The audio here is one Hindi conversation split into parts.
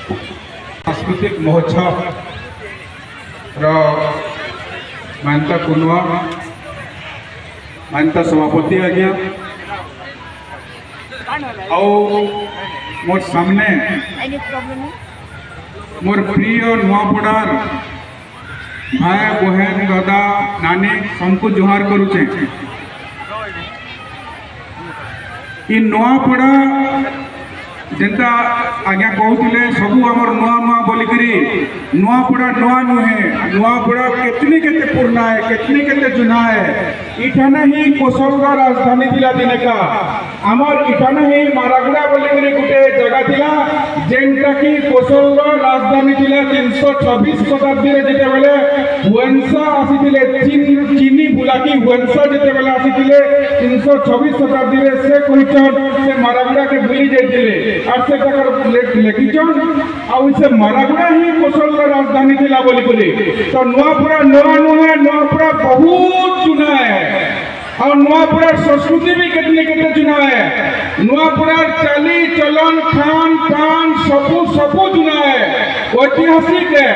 सांस्कृतिक महोत्सव मानता कुनवा मानता सभापति आज्ञा मोर सामने मोर प्रिय नुआपड़ार भाई बहन दादा नानी सबको जोहार करुचे। इ नुआपड़ा जेनता आज्ञा कहते सबू आमर नुआ नुआ बोलिकी नुआपड़ा नुआ नुहे नुआपड़ा केतनी केते पुराना है केतनी केते जुना है। इठाने ही कोसलर राजधानी थिला दिने का आमर इठाने ही मारागुड़ा बोलिकी गोटे जगह थिला जेनटा कि कोसलर राजधानी थिला 326 शताब्दी रे जेते बेले हुएंसा आसीथिले चीनी बुलाकी हुएंसा जेते बेले आसीथिले 326 शताब्दी रे से कहिचन से मारागुड़ा के भूली जाइथिले और से तकर लेखिचन आ से मारागुड़ा ही कोसलर राजधानी थिला बोलिकी। तो नुआपड़ा नुआ नुहे नुआपड़ा बहुत चुना है और नुआपड़ा संस्कृति भी कितने कितने चुना है। नुआपड़ा चाली चलन खान पान सबू सबू चुना है ऐतिहासिक है।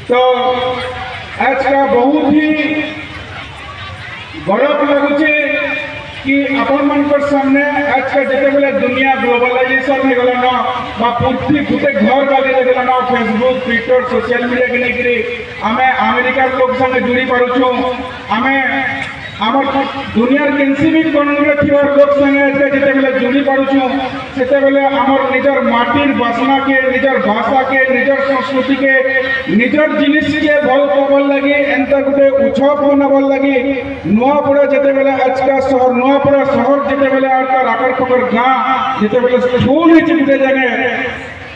तो आज का बहुत ही गौरव लगुचे कि आपण मानकर सामने आज का जिते बेले दुनिया ग्लोबलाइजेशन हो गला ना पृथ्वी गोटे घर बागी लगला ना फेसबुक ट्विटर सोशल मीडिया के लेकरी आमे अमेरिका लोग संगे जुड़ी पारुछु आमे आमर दुनियार केनसी भी कोनरे थिवार लोग संगे आज जिते बेले जुड़ी पारुछु सेते बेले आमर निजर माटीर बासना के निजर भाषा के निजर संस्कृति के निजर जिनिस के भल पाबल लगी एंता गोटे उत्सव मनाबल लगी नुआपड़ा जिते बेले आज का शहर नुआपड़ा शहर जिते बेले आकर आकर पकर गाँ जिते बेले स्कूल है गोटे जगह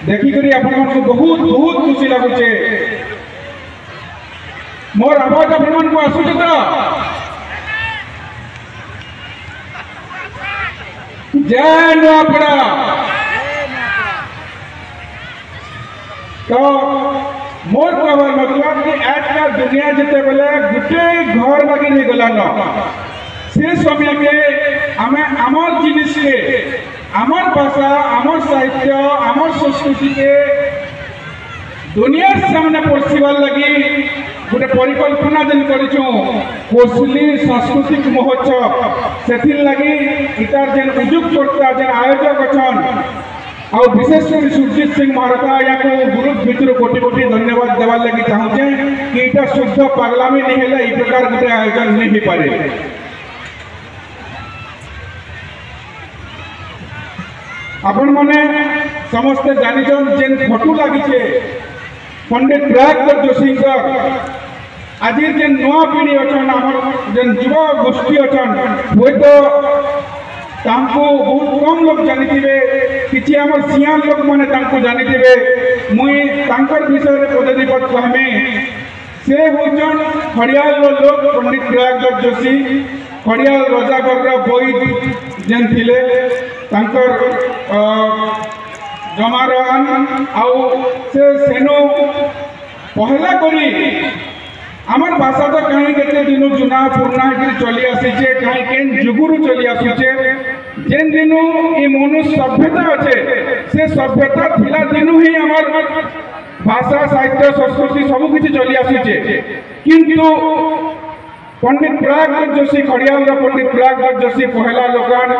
देखी करी आपण मन को बहुत बहुत खुशी लगुचे। मोर आवाज आपण मन को आसुचे तो जय नुआपड़ा। तो मोर कहवार मतलब कि आज का दुनिया जिते बेले गोटे घर बागी नहीं गला न से समय के आमे आमर जिनिस के आमर भाषा आमर साहित्य आमर संस्कृति के दुनिया सामने पड़सीबार लगी गोटे परिकल्पना जेन करिछु कोसली सांस्कृतिक महोत्सव से लगी इतार जेन उद्योगकर्ता जेन आयोजक अछन और विशेषकर सुरजीत सिंह महाराजा या को ग्रुप भितर कोटि कोटि धन्यवाद देवार लगी चाहूचे कि इटा शुद्ध पागलामी नहीं है ई प्रकार गोटे आयोजन नहीं हो पारे। आपण माने समस्त जानिछन जेन फोटो लागिछे पंडित प्रयागराज जोशी आज जेन नुआ पीढ़ी अछन आमर जेन युवा गोष्ठी अछन हुए तो तांको बहुत कम लोग जानिथिबे किछि आमर सियान लोक माने तांको जानिथिबे मुई तांकर विषय रे पदवी पद कहमे से होचन खड़ियाल लोक पंडित प्रयागराज जोशी खड़ियाल रजागर बई जेन थिले तांकर जमारान आउ से सेनो पहला करी आमर भाषा तो कहीं केते दिनु जुना पुराना कि चली आसीचे कहीं केन जुगुरु चली आसीचे जेन दिनु ई मनुष्य सभ्यता अच्छे से सभ्यता थिला दिनु ही आमर भाषा साहित्य संस्कृति सब किछि चली आसीचे किंतु पंडित प्रयागराज जोशी खड़ियाल पंडित प्रयागराज जोशी पहला लोकान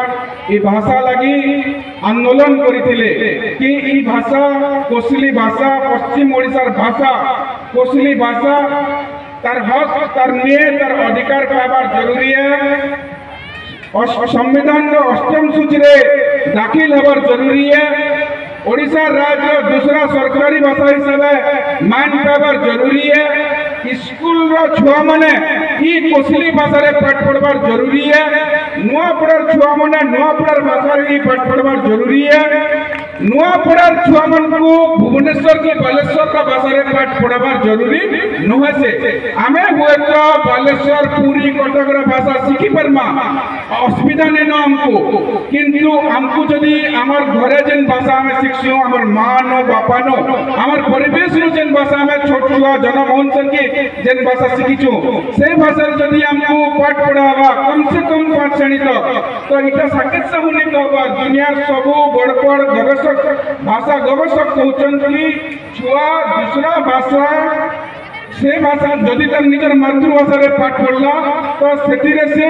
ये भाषा लगी आंदोलन करथिले कि ई भाषा कोसली भाषा पश्चिम ओडिशार भाषा कोसली भाषा तार हक तार न्याय तार अधिकार पाइबार जरूरी है। संविधान अष्टम सूची रे दाखिल होबार जरूरी है। ओडिशा राज्य दूसरा सरकारी भाषा हिसाब मान पाइबार जरूरी है। स्कूल छुआ माने ई कोसली भाषा रे पाठ पढ़बार जरूरी है। नुआपड़ार छुआ मैंने नुआपड़ार भाषा ही पाठ पढ़वार जरूरी है। नुआपड़ार छुआ मन को भुवनेश्वर की बालेश्वर का भाषा रे पाठ पढ़वार जरूरी नुहे से आमे हुए तो बालेश्वर पुरी कटक रा भाषा शिखी परमा असुविधा नहीं न हमको किंतु हमको जदी हमर घरे जेन भाषा में शिक्षो हमर मां नो बापा नो हमर परिवेश नो जेन भाषा में छोट छुआ जनमोहन सन के जेन भाषा शिखिचो से भाषा जदी हमको पाठ पढ़ावा कम से कम 5 श्रेणी तक तो इटा साकेत से होने कहबा दुनिया सब बड़ बड़ गवेषक भाषा गवेषक कहउचन कि छुआ दूसरा भाषा से भाषा जदि तर निजर मातृभाषा रे पाठ पढ़ला तो सेतिरे से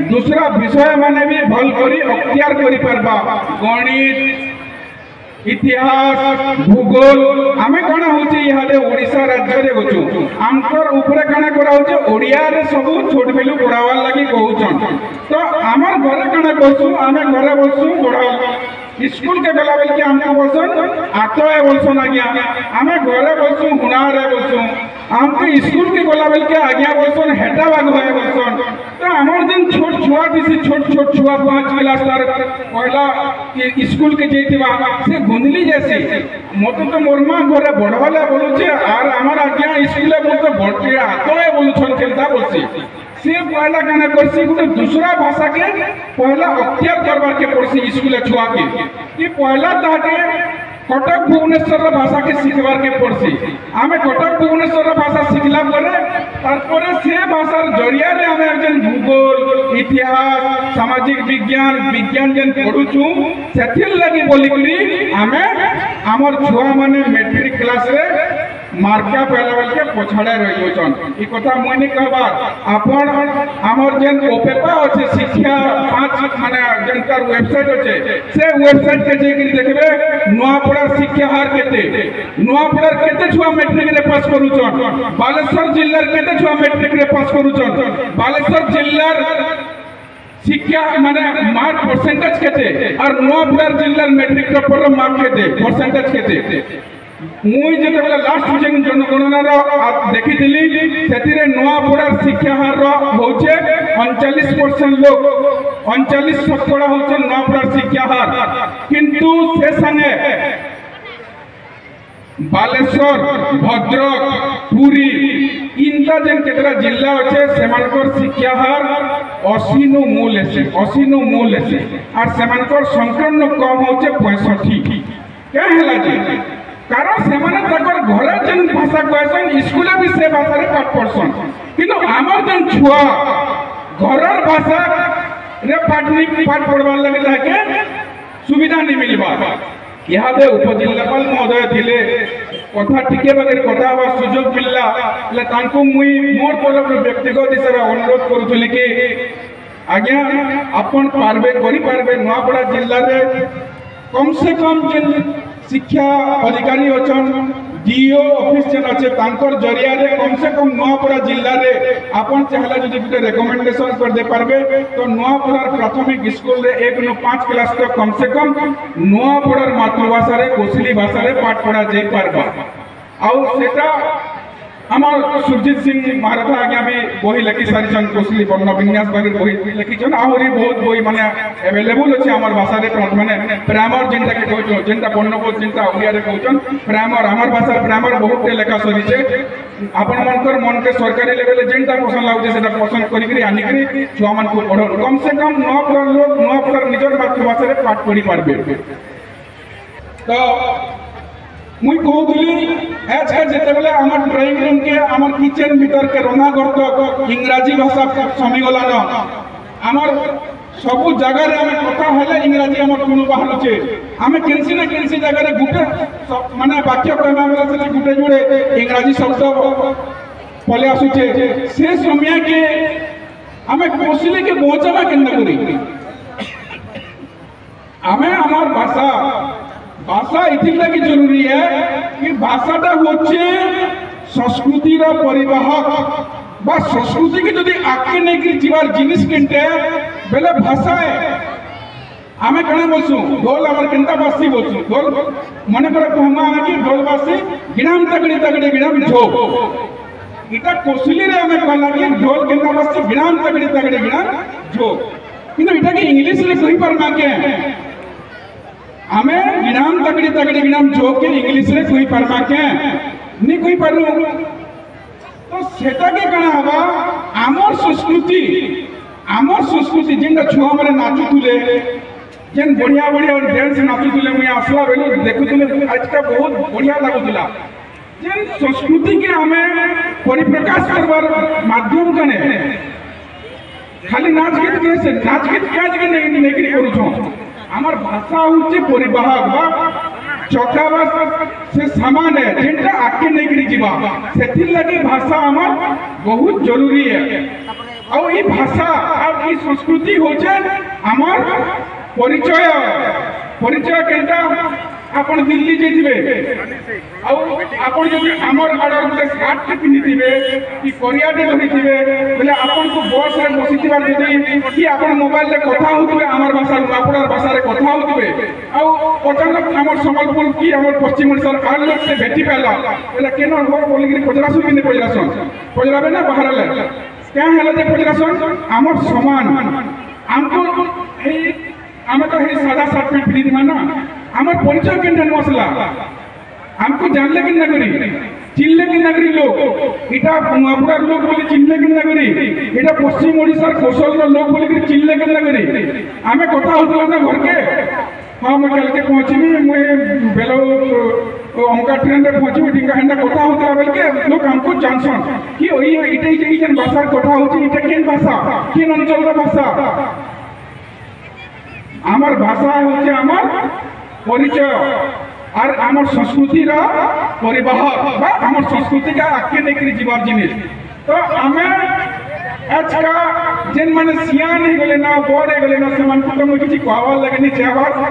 दूसरा विषय माने भी भल करी अख्तियार करि परबा गणित इतिहास भूगोल आमे कोना होची इहाले ओडिसा राज्य रे होचु आमकर ऊपरे काना करा होची ओडिया रे सब छोट बेलु पढ़ावा लागि कहउचन तो हमर घरे काना कहसु आमे घरे बसु पढ़ा स्कूल के गला बेल के हमको बोलसन आतोए बोलसन आज्ञा आमे घरे बसु हुनारे बसु हमको स्कूल के गला बेल के आज्ञा बोलसन हेटा बाग होए बोलसन तो हमर दिन छोट छुआ दिसी छोट छोट छुआ 5 क्लास तर पहला स्कूल के जेतिबा से गुंदली जैसे मत तो मोर मां घरे बड़वाला बोलुचे आर हमर आज्ञा स्कूल में तो बड़के आतोए बोलसन केलता बोलसी से पहला गाना करसी गुटे दूसरा भाषा के पहला अख्तियार करबार के पड़सी स्कूल छुआ के कि पहला ताके कटक भुवनेश्वर भाषा के सिखबार के पड़सी आमे कटक भुवनेश्वर भाषा सिखला परे तारपरे से भाषार जरिया रे आमे जेन भूगोल इतिहास सामाजिक विज्ञान जेन पढुचू सेथिल लागि बोली करी आमे हमर छुआ माने मैट्रिक क्लास रे मार्का पहला बेल के पछाड़े रही होचन ई कथा मोने कहबा आपण हमर जेन ओपेपा अछि शिक्षा 5 माने जनकर वेबसाइट अछि से वेबसाइट के जे देखबे नुआपड़ा शिक्षा हार केते नुआपड़ा केते छुआ मैट्रिक रे पास करूचन बालेश्वर जिल्ला केते छुआ मैट्रिक रे पास करूचन बालेश्वर जिल्ला शिक्षा माने मार्क परसेंटेज केते और नुआपड़ा जिल्ला मैट्रिक टॉपर मार्क केते परसेंटेज केते मुई जेते लास्ट जेन जनगणना रो देखिथिली सेतिरे नुआपड़ा शिक्षा हार रो होचे 39% लोग 39% होचे नुआपड़ा शिक्षा हार किंतु से संगे बालेश्वर भद्रक पुरी इनका जेन केतरा जिल्ला अच्छे सेमानकर शिक्षा हार 80 नु मूल एसे और सेमानकर संक्रमण कम होचे 65 क्या हैला जी कारण सेमाने तकर घरे जेन भाषा कहसन स्कूले भी से भाषा रे पाठ पढ़सन किंतु हमर जेन छुआ घरर भाषा रे पाठ पढ़वार लागि ताके सुविधा नहीं मिलबा इहादे उपजिल्लापाल महोदय थिले कथा टिके बगैर कथा हवा सुजोग मिलला ले तांको मुई मोर तरफ व्यक्तिगत हिसाब अनुरोध करूथली कि आज्ञा आपण पारबे करि पारबे नुआपड़ा जिल्ला रे कम से कम जेन शिक्षा अधिकारी अचन डीओ ऑफिस जेन अच्छे तांकर जरिया रे कम से कम नुआपड़ा जिल्ला रे आपण चाहला जदि गुटे रिकमेंडेशन कर दे पारबे तो नुआपड़ा प्राथमिक स्कूल रे 1 नु 5 क्लास तक कम से कम नुआपड़ा मातृभाषा रे कोसली भाषा रे पाठ पढ़ा जाई पारबा आउ सेटा हमर सुरजीत सिंह महाराजा आज्ञा भी बही लिखि सारी कोसली वर्ण विन्यास वगैरह बही लिखिछन आहुरी बहुत बही माने अवेलेबल अछि हमर भाषा रे माने प्राइमर जेनटा के कहछो जेनटा वर्णबोध जेनटा ओडिया रे कहछन प्राइमर हमर भाषा प्राइमर बहुत टे लेखा सरी छे आपण मनकर मन के सरकारी लेवल जेनटा पसंद लागु सेटा पसंद करि करी आनि करी छुआ मन को पढो कम से कम 9 लोग 9 निजर मातृभाषा रे पाठ पढ़ी पारबे तो मुई कहूली एज के जेते बेले हमर ड्राइंग रूम के हमर किचन भीतर के रंधा घर तो इंग्राजी भाषा समी गला न हमर सब जगह रे हम कथा हेले इंग्राजी हमर कोनो बाहर छे हमें केनसी ना केनसी जगह रे गुटे माने वाक्य कहना बेला से गुटे जुड़े इंग्राजी शब्द पले आसु छे से समय के हमें कोसली के पहुंचावा केना करी हमें हमर भाषा इति लगी जरूरी है कि भाषाटा होचे संस्कृति रा परिवाहक बा संस्कृति के जदि आके नै कि जीवार जिनिस केनटे बेले भाषा है आमे कणे बोलसु ढोल हमर केनता बासी बोलसु ढोल मने पर कहमा कि ढोल बासी गिनाम तगड़ी गिनाम झो इटा कोसली रे हमें कहला कि ढोल केनता बासी गिनाम तगड़ी गिनाम झो किंतु इटा के इंग्लिश रे कहि परमा के आमे गिनाम तगड़ी तगड़ी गिनाम जो के इंग्लिश रे कहि परमा के नी कहि पारु तो सेटा के कना हवा आमर संस्कृति जिनका छुआ माने नाचुतुले जेन बढ़िया बढ़िया डांस नाचुतुले मुई आसला बेलो देखुतुले आज का बहुत बढ़िया लागुतला जेन संस्कृति के हमें परिप्रकाश करवार माध्यम कने खाली नाच गीत के से नाच गीत क्या जगह नहीं करू छो हमर भाषा होचे परिवाहक बा चौकावा से समान है जेनटा आके नहीं करी जीवा सेति लगे भाषा हमर बहुत जरूरी है और ई भाषा और ई संस्कृति होचे हमर परिचय केनटा आपण दिल्ली जेतिबे आ आपण जदि हमर आडर गोटे शार्ट टे पिनिथिबे कि कोरिया टे धरिथिबे बोले आपण को बस रे बसिथिबार जदि कि आपण मोबाइल रे कथा होथिबे हमर भाषा आपणार भाषा रे कथा होथिबे आ अचानक हमर संबलपुर की हमर पश्चिम ओडिसा आर लोग से भेटी पाला बोले केन घर बोली कि पजरासु कि नै पजराबे ना बाहर ले क्या हेला जे पजरासन हमर समान हमको हे हमें तो हे सादा शर्ट पैंट पिनी दिमा ना हमार परिचय केन मसला हमको जानले कि नगरी चिल्ले कि नगरी लोग इटा नुआपुरा लोग बोले चिल्ले कि नगरी इटा पश्चिम ओडिसा कौशल लोग बोले कि चिल्ले कि नगरी हमें कथा होतला ना घर के हां मैं कल के पहुंचीबी मैं बेलो हमका ट्रेन रे पहुंचीबी टिंगा हंडा कथा होतला बेल के लोग हमको जानसन कि ओई इटा जेन भाषा कथा होची इटा केन भाषा केन अंचल रा भाषा आमर भाषा होचे आमर परिचय और आमर संस्कृति रा परिवाहक बा आमर संस्कृति का आके नेकरी जीवार जिनिस तो आमे आज का जेन माने सियान हे गले ना बड़ हे गले ना से मन को किछि कहवा लगे नि चाहवा